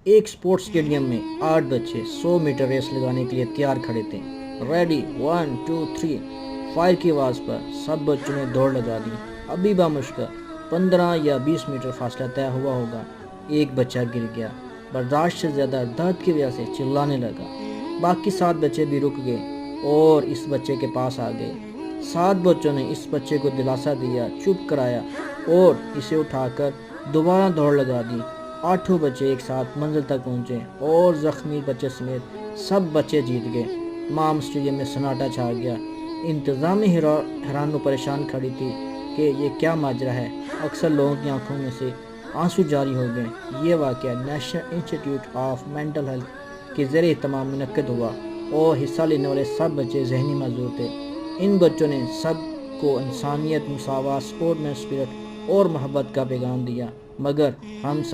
ایک sports stadium میں 8 بچے 100 میٹر ریس لگانے کے لیے تیار کھڑے تھے۔ ریڈی 1 2 3 فائر کی آواز پر سب بچوں نے دوڑ لگا دی۔ ابھی بامشکل 15 یا 20 میٹر فاصلہ طے ہوا ہوگا۔ ایک بچہ گر گیا، برداشت سے زیادہ درد کی وجہ سے چلانے لگا۔ باقی 7 بچے بھی رک گئے اور اس بچے کے پاس آ گئے۔ 7 بچوں نے اس بچے کو دلاسا دیا، چپ کرایا اور اسے اٹھا کر دوبارہ دوڑ لگا دی۔ 8 بچے ایک ساتھ منزل تک پہنچے اور زخمی بچے سمیت سب بچے جیت گئے۔ تمام اسٹیڈیم میں سناٹا چھا گیا۔ انتظامیہ حیران و پریشان کھڑی تھی کہ یہ کیا ماجرا ہے۔ اکثر لوگوں کی آنکھوں میں سے آنسو جاری ہو گئے۔ یہ واقعہ نیشنل انسٹی ٹیوٹ آف مینٹل ہیلتھ کے زیر اہتمام منعقد ہوا اور حصہ لینے والے سب بچے ذہنی معذور تھے۔ ان بچوں نے سب کو انسانیت، مساوات، سپورٹ مین اسپرٹ اور محبت کا پیغام دیا، مگر ہم